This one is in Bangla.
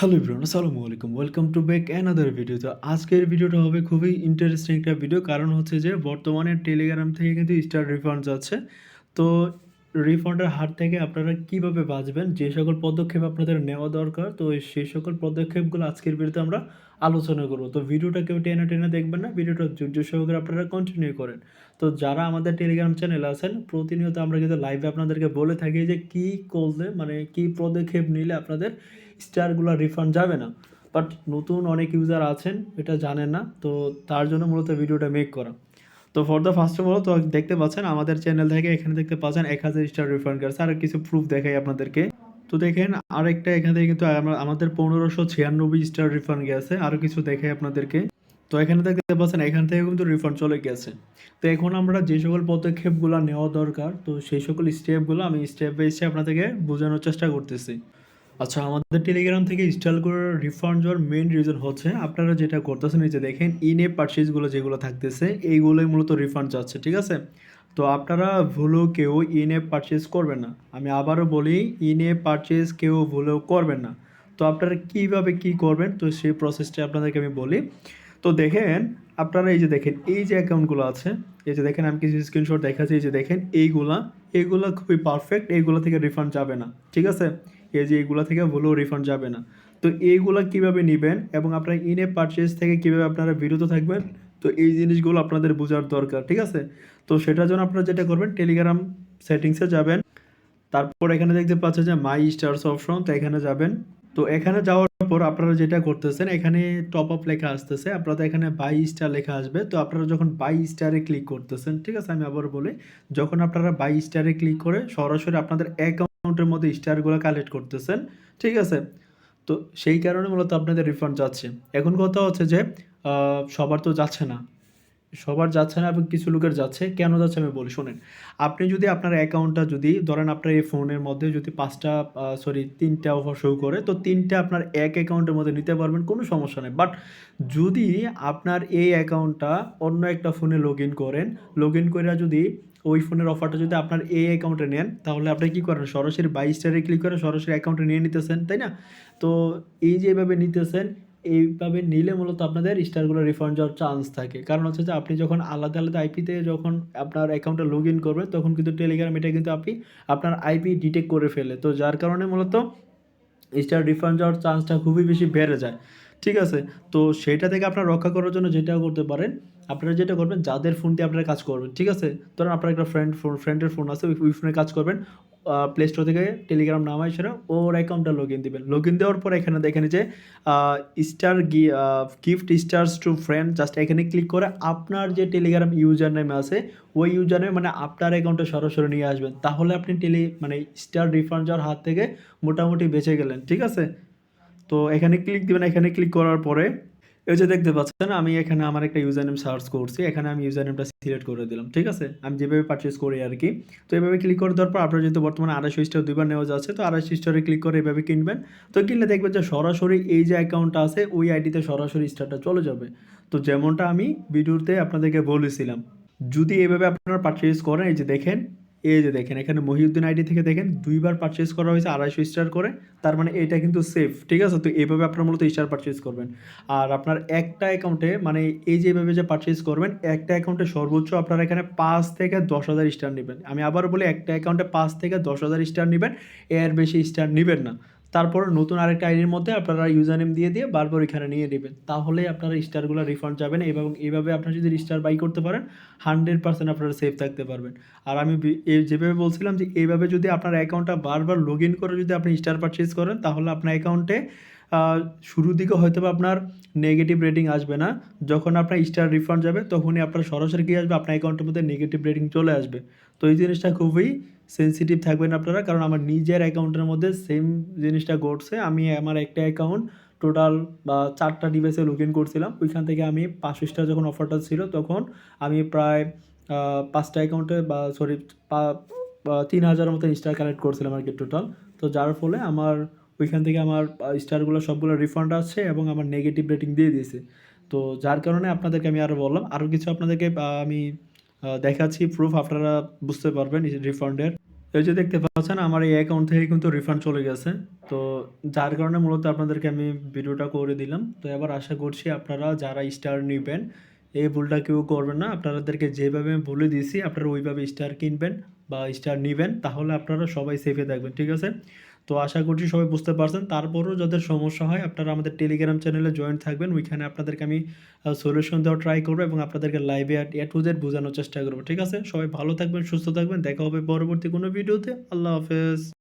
হ্যালো এভরিওয়ান, আসসালামু আলাইকুম। Welcome to back another video. তো আজকের ভিডিওটা হবে খুবই ইন্টারেস্টিং একটা ভিডিও। কারণ হচ্ছে যে বর্তমানে টেলিগ্রাম থেকে কিন্তু স্টার রিফান্ড যাচ্ছে। তো রিফান্ডের হাত থেকে আপনারা কিভাবে বাঁচবেন, যে সকল পদক্ষেপ আপনাদের নেওয়া দরকার, তো সেই সকল পদক্ষেপগুলো আজকের ভিডিওতে আমরা আলোচনা করব। তো ভিডিওটা কেউ টেনে টেনে দেখবেন না, ভিডিওটা ধৈর্য সহকারে আপনারা কন্টিনিউ করেন। তো যারা আমাদের টেলিগ্রাম চ্যানেলে আছেন, প্রতিনিয়ত আমরা কিন্তু লাইভে আপনাদেরকে বলে থাকি যে কী করলে, মানে কী পদক্ষেপ নিলে আপনাদের স্টারগুলো রিফান্ড যাবে না। বাট নতুন অনেক ইউজার আছেন, এটা জানেন না, তো তার জন্য মূলত ভিডিওটা মেক করা। তো for the first of all, তো দেখতে পাচ্ছেন আমাদের চ্যানেল থেকে এখানে দেখতে পাচ্ছেন 1000 স্টার রিফান্ড গেছে। আর কিছু প্রুফ দেখাই আপনাদেরকে। তো দেখেন আরেকটা এখান থেকে কিন্তু আমাদের 1596 স্টার রিফান্ড গেছে। আরও কিছু দেখাই আপনাদেরকে। তো এখানে দেখতে পাচ্ছেন এখান থেকে কিন্তু রিফান্ড চলে গেছে। তো এখন আমরা যে সকল পদক্ষেপগুলো নেওয়া দরকার, তো সেই সকল স্টেপগুলো আমি স্টেপ বাই স্টেপ আপনাদেরকে বোঝানোর চেষ্টা করতেছি। আচ্ছা, আমাদের টেলিগ্রাম থেকে ইনস্টল করার রিফান্ড যাওয়ার মেইন রিজন হচ্ছে আপনারা যেটা করতেছেন, এই যে দেখেন ইন এ পারচেজগুলো যেগুলো থাকতেছে এইগুলোই মূলত রিফান্ড যাচ্ছে, ঠিক আছে? তো আপনারা ভুলেও কেউ ইন এ পারচেজ করবেন না। আমি আবারও বলি, ইন এ পারচেজ কেউ ভুলেও করবেন না। তো আপনারা কীভাবে কী করবেন, তো সেই প্রসেসটা আপনাদেরকে আমি বলি। তো দেখেন, আপনারা এই যে দেখেন এই যে অ্যাকাউন্টগুলো আছে, এই যে দেখেন আমি কিছু স্ক্রিনশট দেখাচ্ছি, এই যে দেখেন এইগুলা খুবই পারফেক্ট, এইগুলো থেকে রিফান্ড যাবে না, ঠিক আছে? এই যে এইগুলো থেকে ভুলেও রিফান্ড যাবে না। তো এইগুলা কিভাবে নেবেন এবং আপনারা ইন এ পারচেজ থেকে কিভাবে আপনারা বিরত থাকবেন, তো এই জিনিসগুলো আপনাদের বোঝার দরকার, ঠিক আছে? তো সেটার জন্য আপনারা যেটা করবেন, টেলিগ্রাম সেটিংসে যাবেন। তারপর এখানে দেখতে পাচ্ছেন যে মাই স্টারস অপশন, তো এখানে যাবেন। তো এখানে যাওয়ার পর আপনারা যেটা করতেছেন, এখানে টপ আপ লেখা আসতেছে, আপনাদের এখানে বাই স্টার লেখা আসবে। তো আপনারা যখন বাই স্টারে ক্লিক করতেছেন, ঠিক আছে, আমি আবার বলি, যখন আপনারা বাই স্টারে ক্লিক করে সরাসরি আপনাদের অ্যাকাউন্টের মধ্যে স্টারগুলো কালেক্ট করতেছেন, ঠিক আছে? তো সেই কারণে মূলত আপনাদের রিফান্ড যাচ্ছে। এখন কথা হচ্ছে যে সবার তো যাচ্ছে না, সবার যাচ্ছে না এবং কিছু লোকের যাচ্ছে। কেন যাচ্ছে আমি বলি, শোনেন। আপনি যদি আপনার অ্যাকাউন্টটা যদি ধরেন আপনার এই ফোনের মধ্যে যদি 5টা 3টা অফার শো করে, তো 3টা আপনার এক অ্যাকাউন্টের মধ্যে নিতে পারবেন, কোনো সমস্যা নেই। বাট যদি আপনার এই অ্যাকাউন্টটা অন্য একটা ফোনে লগ ইন কইরা যদি ওই ফোনের অফারটা যদি আপনার এই অ্যাকাউন্টে নেন, তাহলে আপনি কি করেন, সরাসরি বাই স্টারে ক্লিক করে সরাসরি অ্যাকাউন্টে নিয়ে নিতেছেন, তাই না? তো এই যে এভাবে নিতেছেন, এইভাবে নিলে মূলত আপনাদের স্টারগুলো রিফান্ড যাওয়ার চান্স থাকে। কারণ হচ্ছে যে আপনি যখন আলাদা আলাদা আইপিতে যখন আপনার অ্যাকাউন্টে লগ ইন করবেন, তখন কিন্তু টেলিগ্রাম এটা কিন্তু আপনি আপনার আইপি ডিটেক্ট করে ফেলে। তো যার কারণে মূলত স্টার রিফান্ড যাওয়ার চান্সটা খুবই বেশি বেড়ে যায়, ঠিক আছে? তো সেইটা থেকে আপনারা রক্ষা করার জন্য যেটা করতে পারেন, আপনারা যেটা করবেন, যাদের ফোন দিয়ে আপনারা কাজ করবেন, ঠিক আছে? ধরুন আপনার একটা ফ্রেন্ডের ফোন আছে, ওই ফোনে কাজ করবেন। প্লে স্টোর থেকে টেলিগ্রাম নামায় সেটা ওর অ্যাকাউন্টটা লগ ইন দিবেন। লগ ইন দেওয়ার পর এখানে দেখেন যে star gift stars to friend, just এখানে ক্লিক করে আপনার যে টেলিগ্রাম ইউজার নেম আছে, ওই ইউজার নেম মানে আপনার অ্যাকাউন্টে সরাসরি নিয়ে আসবেন। তাহলে আপনি মানে স্টার রিফান্ড যাওয়ার হাত থেকে মোটামুটি বেঁচে গেলেন, ঠিক আছে? তো এখানে ক্লিক দিবেন। এখানে ক্লিক করার পরে এই যে দেখতে পাচ্ছেন, আমি এখানে আমার একটা ইউজার নেম সার্চ করছি। এখানে আমি ইউজার নেমটা সিলেক্ট করে দিলাম, ঠিক আছে? আমি যেভাবে পারচেজ করি আর কি। তো এভাবে ক্লিক করে দেওয়ার পর আপনার যেহেতু বর্তমানে 250 স্টার 2 বার নেওয়া যাচ্ছে, তো 250 স্টারে ক্লিক করে এভাবে কিনবেন। তো কিনলে দেখবেন যে সরাসরি এই যে অ্যাকাউন্টটা আছে, ওই আইডিতে সরাসরি স্টারটা চলে যাবে। তো যেমনটা আমি ভিডিওতে আপনাদেরকে বলেছিলাম, যদি এভাবে আপনারা পারচেজ করেন, এই যে দেখেন এখানে মহিউদ্দিন আইডি থেকে দেখেন 2 বার পারচেজ করা হয়েছে 250 স্টার করে। তার মানে এটা কিন্তু সেফ, ঠিক আছে? তো এইভাবে আপনারা মূলত স্টার পারচেজ করবেন। আর আপনার একটা অ্যাকাউন্টে, মানে এই যে এভাবে যে পারচেজ করবেন, একটা অ্যাকাউন্টে সর্বোচ্চ আপনারা এখানে 5 থেকে 10,000 স্টার নেবেন। আমি আবারও বলি, একটা অ্যাকাউন্টে 5 থেকে 10,000 স্টার নেবেন, এর বেশি স্টার নেবেন না। তারপর নতুন আরেকটা আইডির মধ্যে আপনারা ইউজার নেম দিয়ে বারবার এখানে নিয়ে নেবেন। তাহলেই আপনারা স্টারগুলো রিফান্ড যাবেন, এবং এইভাবে আপনারা যদি স্টার বাই করতে পারেন, 100% আপনারা সেফ থাকতে পারবেন। আর আমি যেভাবে বলছিলাম যে এইভাবে যদি আপনার অ্যাকাউন্টটা বারবার লগ ইন করে যদি আপনি স্টার পারচেজ করেন, তাহলে আপনার অ্যাকাউন্টে শুরুর দিকে হয়তো বা আপনার নেগেটিভ রেটিং আসবে না। যখন আপনার স্টার রিফান্ড যাবে, তখনই আপনার সরাসরি কী আসবে, আপনার অ্যাকাউন্টের মধ্যে নেগেটিভ রেটিং চলে আসবে। তো এই জিনিসটা খুবই সেনসিটিভ থাকবেন আপনারা, কারণ আমার নিজের অ্যাকাউন্টের মধ্যে সেম জিনিসটা ঘটছে। আমি আমার একটা অ্যাকাউন্ট টোটাল 4টা ডিভাইসে লগ ইন করছিলাম। ওইখান থেকে আমি 500 স্টার যখন অফারটা ছিল, তখন আমি প্রায় 5টা অ্যাকাউন্টে 3,000-এর মতো স্টার কালেক্ট করছিলাম আর কি টোটাল। তো যার ফলে আমার ওইখান থেকে আমার স্টারগুলো সবগুলো রিফান্ড আসছে এবং আমার নেগেটিভ রেটিং দিয়ে দিয়েছে। তো যার কারণে আপনাদেরকে আমি আরও বললাম, আরও কিছু আপনাদেরকে আমি দেখাচ্ছি প্রুফ, আপনারা বুঝতে পারবেন রিফান্ডের। এই যে দেখতে পাচ্ছেন আমার এই অ্যাকাউন্ট থেকে কিন্তু রিফান্ড চলে গেছে। তো যার কারণে মূলত আপনাদেরকে আমি ভিডিওটা করে দিলাম। তো এবার আশা করছি আপনারা যারা স্টার নিবেন এই ভুলটা কেউ করবেন না। আপনাদেরকে যেভাবে আমি বলে দিয়েছি আপনারা ওইভাবে স্টার কিনবেন বা স্টার নিবেন, তাহলে আপনারা সবাই সেফে থাকবেন। ঠিক আছে? তো আশা করছি সবাই বুঝতে পারছেন। তারপরেও যাদের সমস্যা হয় আপনারা আমাদের টেলিগ্রাম চ্যানেলে জয়েন থাকবেন। ওইখানে আপনাদেরকে আমি সলিউশন দেওয়ার ট্রাই করব এবং আপনাদেরকে লাইভে এ টু জেড বোঝানোর চেষ্টা করব। ঠিক আছে? সবাই ভালো থাকবেন, সুস্থ থাকবেন। দেখা হবে পরবর্তী কোনো ভিডিওতে। আল্লাহ হাফেজ।